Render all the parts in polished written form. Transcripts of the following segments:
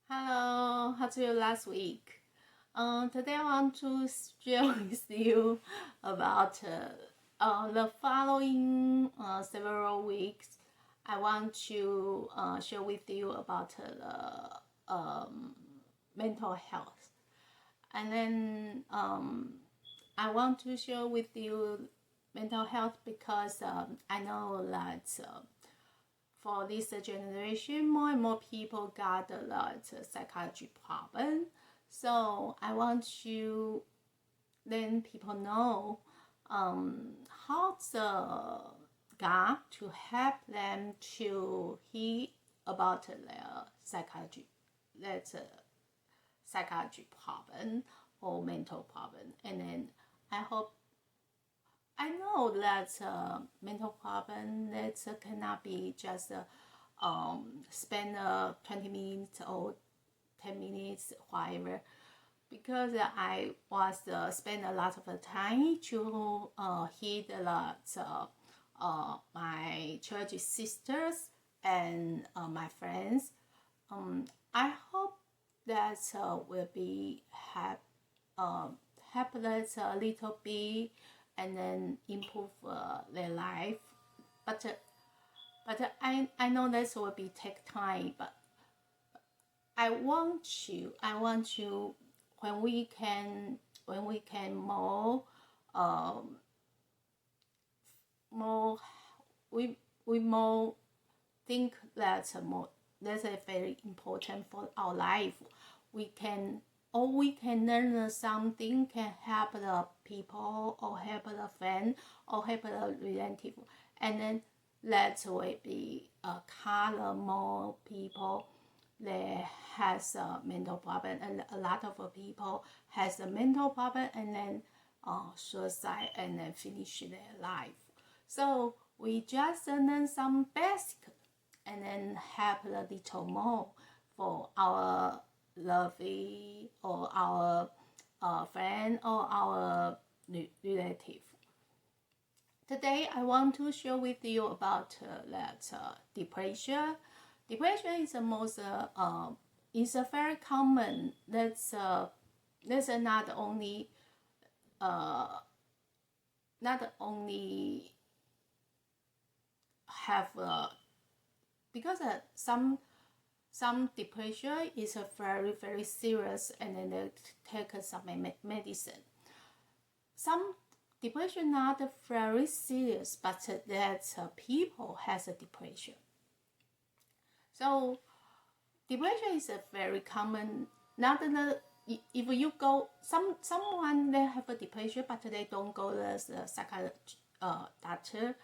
Hello, how to you last week? Today I want to share with you about the following several weeks. I want to share with you about the mental health, and then I want to share with you mental health because I know that for this generation, more and more people got a lot of psychology problem. So I want to let people know how the God to help them to hear about their that's a psychology problem or mental problem. And then I hope I know that mental problem that cannot be just spend 20 minutes or 10 minutes, whatever. Because I was spend a lot of time to hear a lot my church sisters and my friends. I hope that will be help that a little bit and then improve their life. But I know this will be take time. But I want to when we can um, more we more think that more that's very important for our life. We can learn something can help the people or help the friend or help the relative, and then that will be color more people that has a mental problem, and a lot of people has a mental problem and then suicide and then finish their life. So we just learn some basic and then help a little more for our lovely or our friend or our relative. Today I want to share with you about that depression. Depression is the most is a very common. That's not only have because some depression is a very serious, and then they take some medicine. Some depression not very serious, but that people has a depression. So depression is a very common. Not the if you go someone they have a depression but they don't go to the psychiatrist doctor.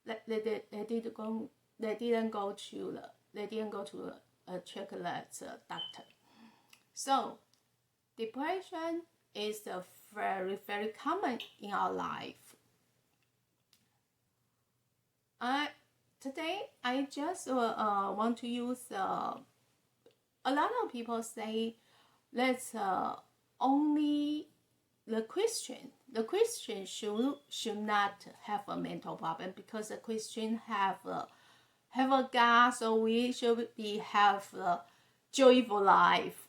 They didn't go to a check that doctor. So depression is a very common in our life. Today I just want to use a lot of people say let's only the Christian should not have a mental problem because the Christian have a God, so we should have a joyful life.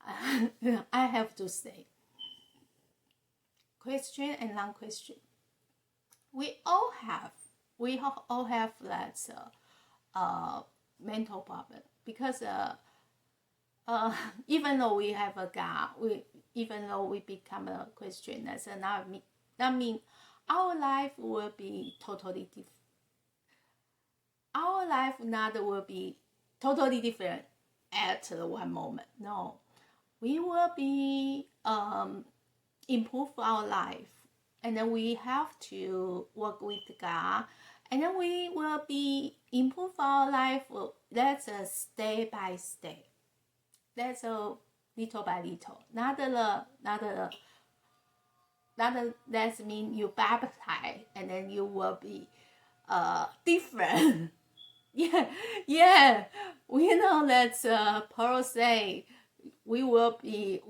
I have to say, Christian and non-Christian, we all have that mental problem because even though we have a God, even though we become a Christian, that's not mean our life will be totally different. Our life not will be totally different at one moment. No, we will be improve our life, and then we have to work with God, and then we will be improve our life. That's a step by step. That's a little by little. That mean you baptize and then you will be different. yeah. We know that Paul say we will be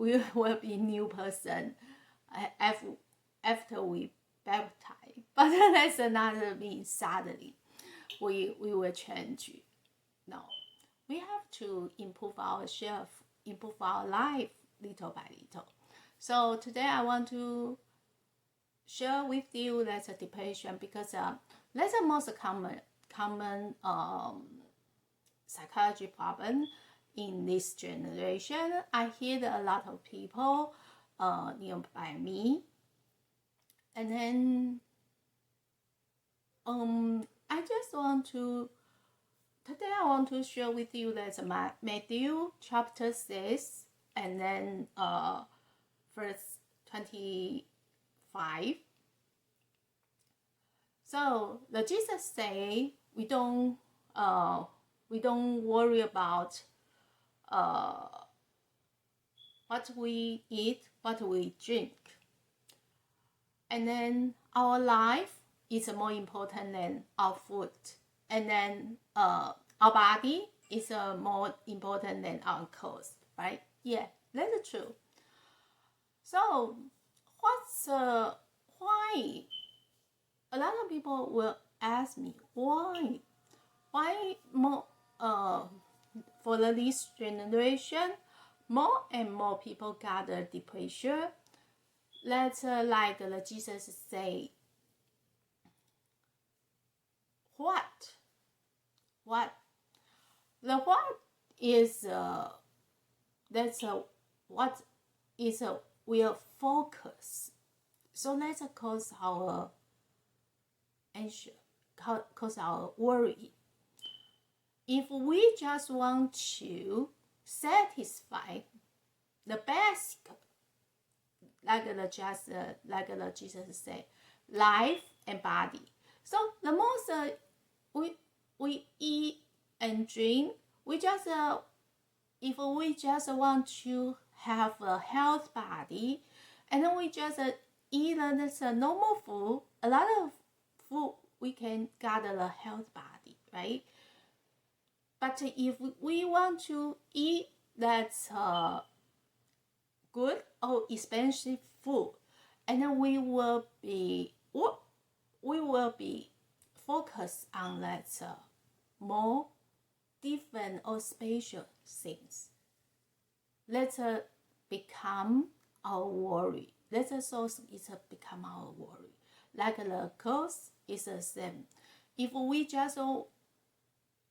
new person after we baptize. But that's another mean suddenly we will change. No, we have to improve ourselves, improve our life little by little. So today I want to share with you that's a depression, because that's the most common psychology problem in this generation. I hear that a lot of people nearby me, and then I just want to today I want to share with you that's Matthew chapter 6, and then verse 25. So the Jesus say we don't worry about what we eat, what we drink, and then our life is more important than our food, and then our body is more important than our clothes, right? Yeah, that's true. So what's why? A lot of people will ask me why more for this generation, more and more people got a depression. Let's like the Jesus say, what the what is that's what is will focus. So let's cause our anxious, cause our worry. If we just want to satisfy the basic, like the Jesus say, life and body. So the most we eat and drink, we just if we just want to have a health body, and then we just eat this normal food, a lot of food we can gather a health body, right? But if we want to eat that's good or expensive food, and then we will be focused on that more different or special things. Let's become our worry. Let's also become our worry. Like the clothes is the same. If we just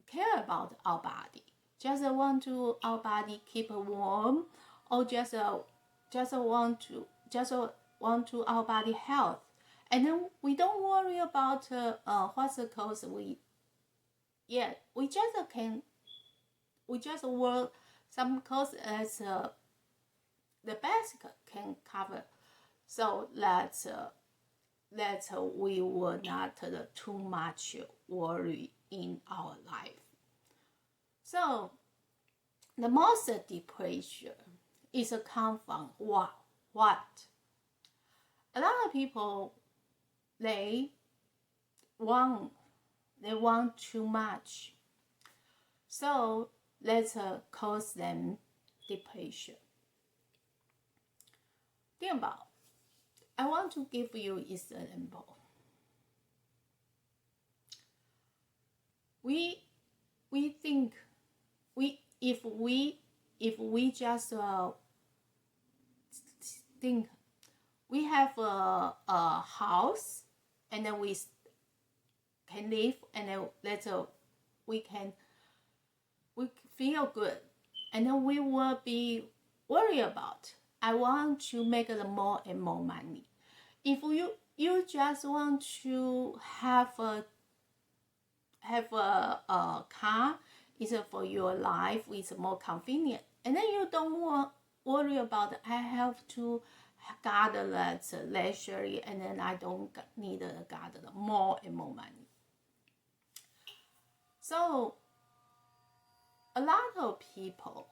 care about our body, just want to our body keep warm, or just want to our body health, and then we don't worry about what's the cause we just work some cause as the basic can cover, so that we will not too much worry in our life. So the most depression is a come from what? A lot of people they want too much, so let's cause them depression. Think about. I want to give you an example. We think if we just think we have a house, and then we can live, and then we feel good, and then we will be worried about, I want to make more and more money. If you just want to have a car, is for your life, it's more convenient, and then you don't worry about, I have to gather that leisure, and then I don't need to gather more and more money. So a lot of people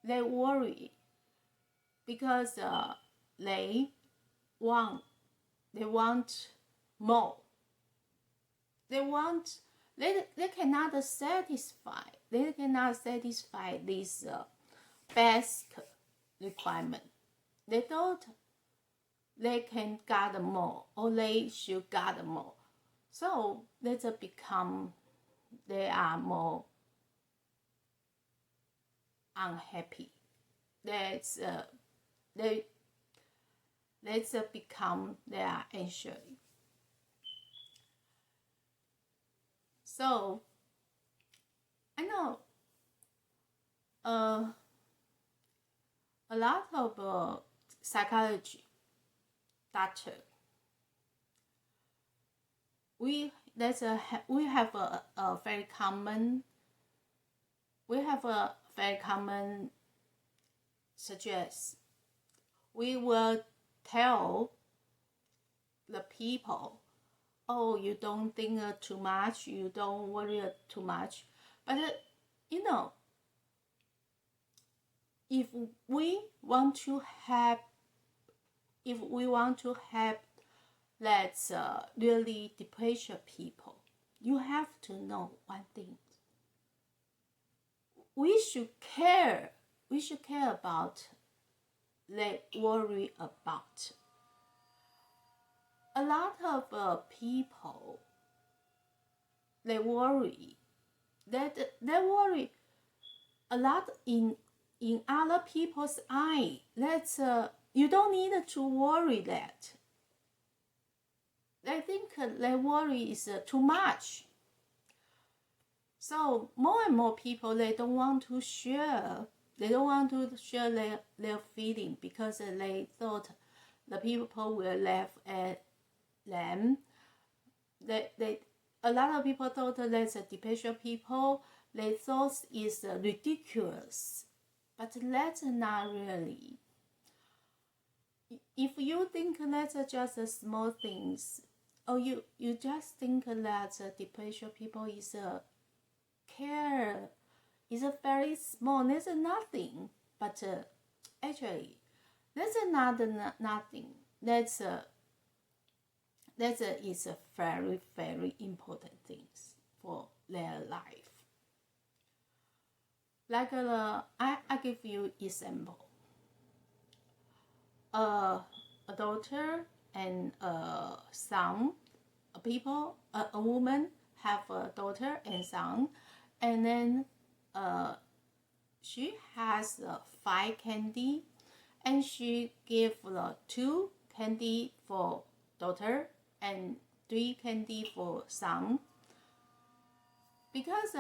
they worry because they want more. They cannot satisfy. They cannot satisfy this basic requirement. They thought they can gather more, or they should gather more. So they are more unhappy. Let's become they are anxious. So I know a lot of psychology doctor. We have a very common suggest. We will tell the people, oh, you don't think too much, you don't worry too much. But if we want to help let's really depression people, you have to know one thing. We should care about they worry about. A lot of people, they worry a lot in other people's eye. That's you don't need to worry that. They think their worry is too much. So more and more people, they don't want to share their feeling because they thought the people will laugh at them. A lot of people thought that's a depression people. They thought it's ridiculous, but that's not really. If you think that's just small things, or you just think that depression people is care is a very small. There's nothing, but actually, that's not nothing. That's is a very very important things for their life. Like I give you example. A daughter and a son, a woman have a daughter and son, and then she has 5 candy, and she give 2 candy for daughter and 3 candy for son, because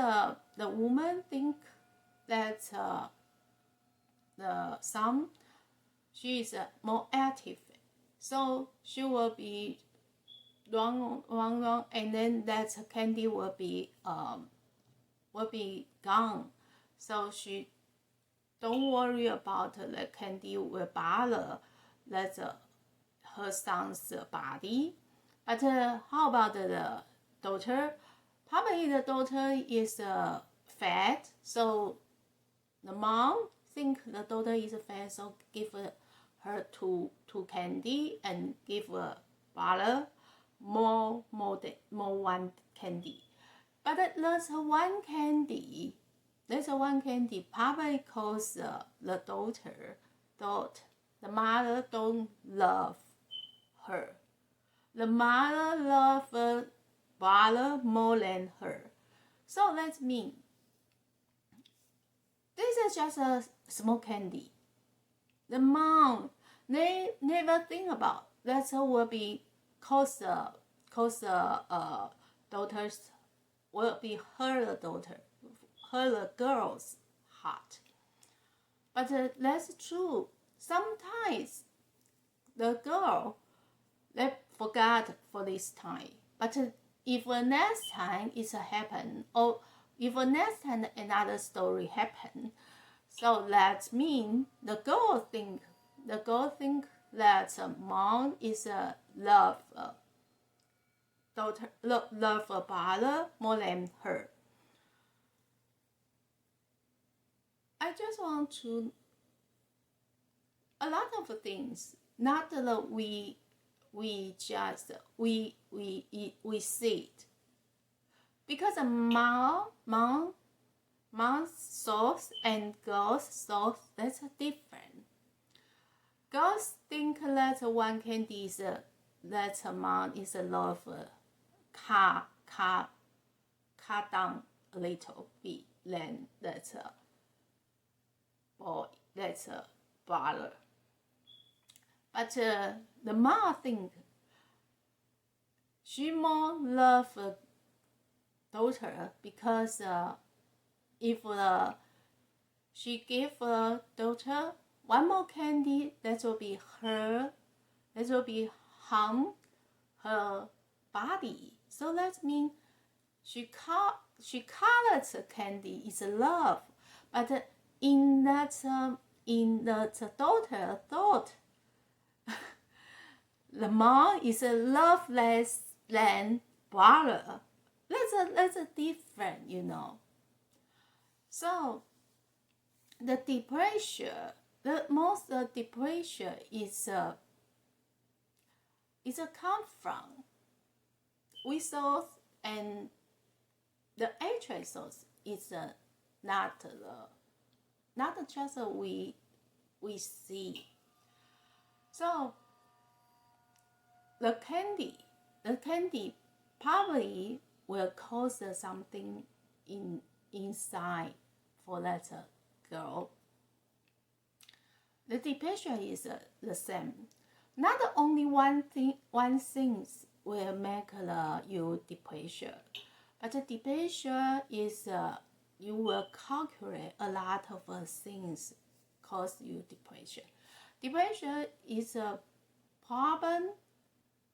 the woman think that the son, she is more active, so she will be run, and then that candy will be gone. So she don't worry about the candy will bother that's her son's body. But how about the daughter? Probably the daughter is fat, so the mom think the daughter is fat, so give her two candy and give her butter more 1 candy. But there's one candy probably cause the daughter thought the mother don't love her. The mother love butter more than her. So that means this is just a small candy. The mom, they never think about that will be cause daughters will be her girl's heart. But that's true. Sometimes the girl they forgot for this time. But if next time it happen, or if next time another story happen, so that means the girl think that mom is love daughter, love a father more than her. I just want to a lot of things. Not that we just we see it, because mom's thoughts and girls' thoughts, that's different. Girls think that one candy is that mom is a love cut down a little bit, then that's boy, that's a brother. But the mom think she more love daughter because if she give daughter one more candy, that will be harm her body. So that means she colored candy is love, but in that daughter thought the mom is loveless than brother. That's a different, So the depression, the most depression is come from resource, and the actual source is not just we see. So the candy probably will cause something inside for that girl. The depression is the same. Not only one thing will make you depression, but the depression is you will calculate a lot of things cause you depression. Depression is a problem.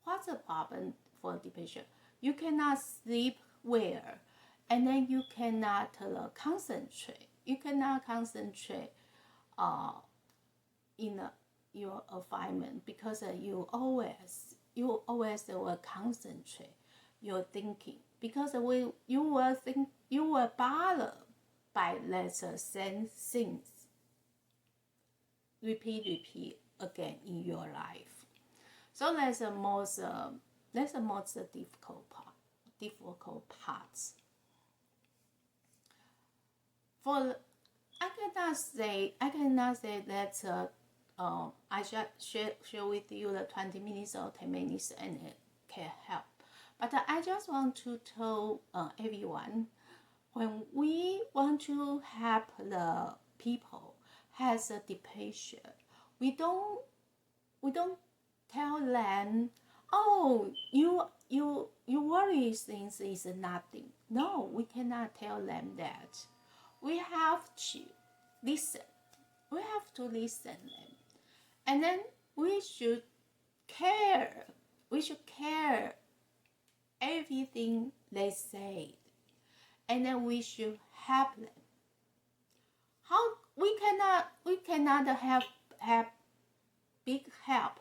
What's the problem for depression? You cannot sleep well, and then you cannot concentrate. You cannot concentrate in your environment because you always will concentrate your thinking, because when you will bothered by that same things repeat again in your life. So that's the most difficult parts. For I cannot say that I should share with you the 20 minutes or 10 minutes and it can help. But I just want to tell everyone, when we want to help the people has a depression, we don't tell them, oh, you worry things is nothing. No, we cannot tell them that. We have to listen. We have to listen them. And then we should care. We should care everything they say. And then we should help them. How we cannot have big help.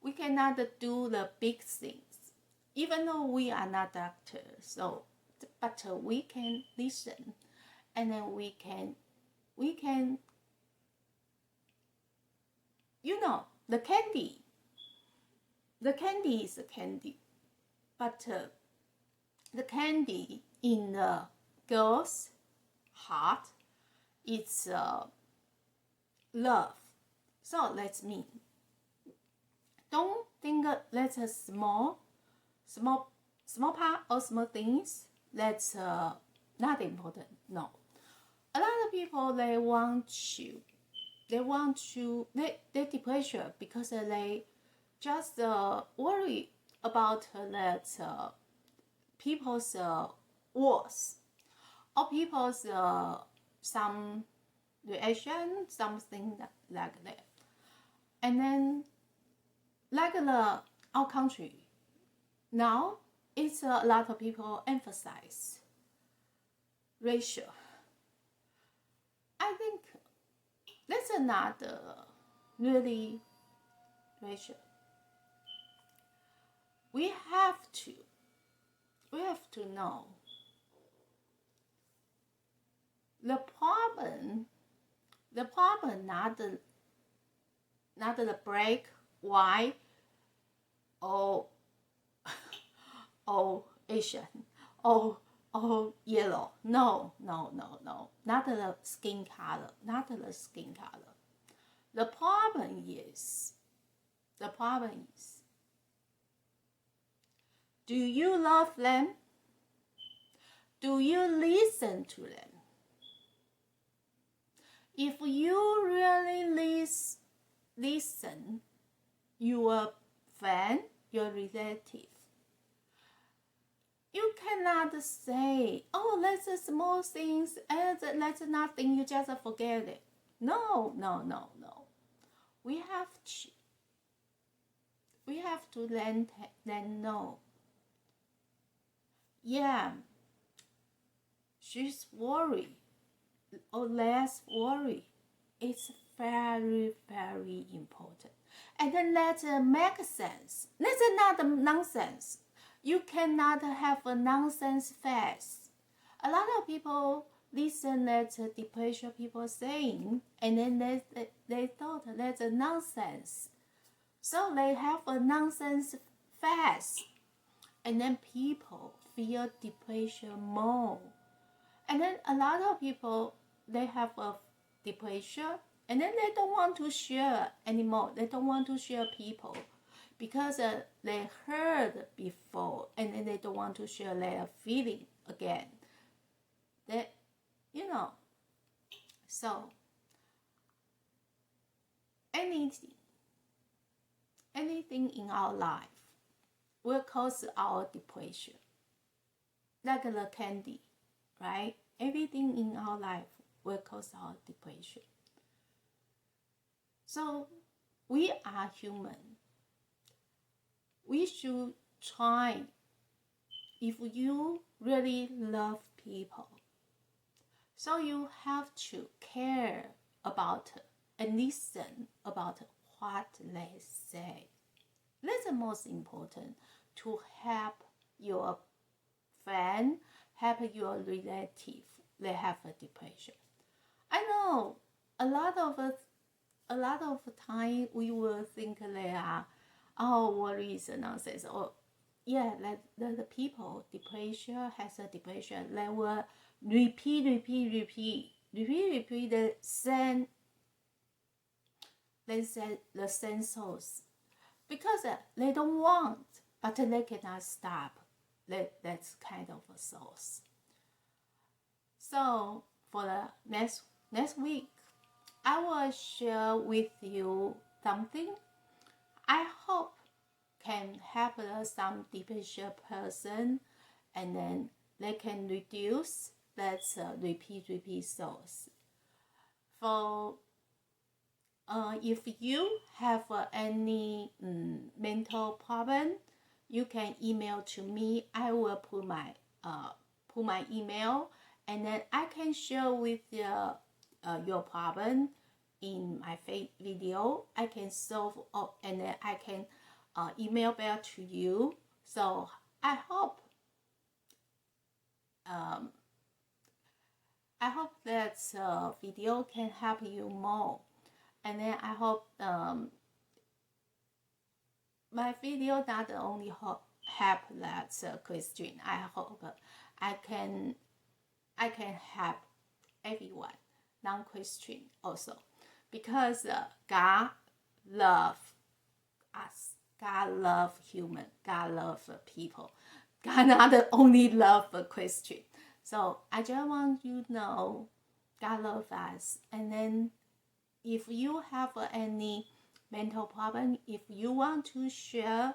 We cannot do the big things, even though we are not doctors. So, but we can listen, and then we can, the candy. The candy is a candy, but the candy in the girl's heart, it's love. So let's mean. Don't think that's a small part or small things. That's not important. No, a lot of people they depression because they just worry about that people's words or people's some reaction, something like that, and then like our country now, it's a lot of people emphasize racial. I think that's not really racial. We have to know the problem not the black, white, or Asian, or yellow. No. Not the skin color. The problem is, do you love them? Do you listen to them? If you really listen your friend, your relative, you cannot say, oh, that's a small things, that's nothing, you just forget it. No. We have to let them know. Yeah, she's worried or less worried. It's very, very important. And then that makes sense. That's not nonsense. You cannot have a nonsense face. A lot of people listen that depression people saying, and then they thought that's a nonsense. So they have a nonsense face. And then people feel depression more. And then a lot of people, they have a depression, and then they don't want to share anymore. They don't want to share people because they heard before, and then they don't want to share their feeling again. That, so anything in our life will cause our depression, like the candy, right? Everything in our life will cause our depression. So we are human. We should try, if you really love people, so you have to care about and listen about what they say. That's the most important, to help your friend, help your relative. They have a depression. I know a lot of time we will think they are, oh, worries and nonsense. Or yeah, the people depression has a depression. They will repeat the same. They said the same thoughts because they don't want, but they cannot stop. That's kind of a source. So for the next week, I will share with you something I hope can help some depression person, and then they can reduce that repeat thoughts. For if you have any mental problem, you can email to me. I will put my email, and then I can share with your problem in my video. I can solve up, and then I can email back to you. So I hope that video can help you more. And then I hope my video not only help that question. I hope I can help everyone, non-Christian also, because God love us. God love human. God love people. God not only love a Christian. So I just want you to know God love us. And then if you have any mental problem, if you want to share,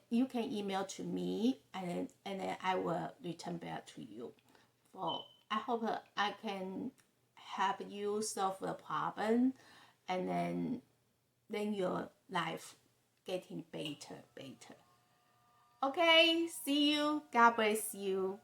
you can email to me, and then I will return back to you. So I hope I can help you solve the problem, and then your life getting better. Okay, see you. God bless you.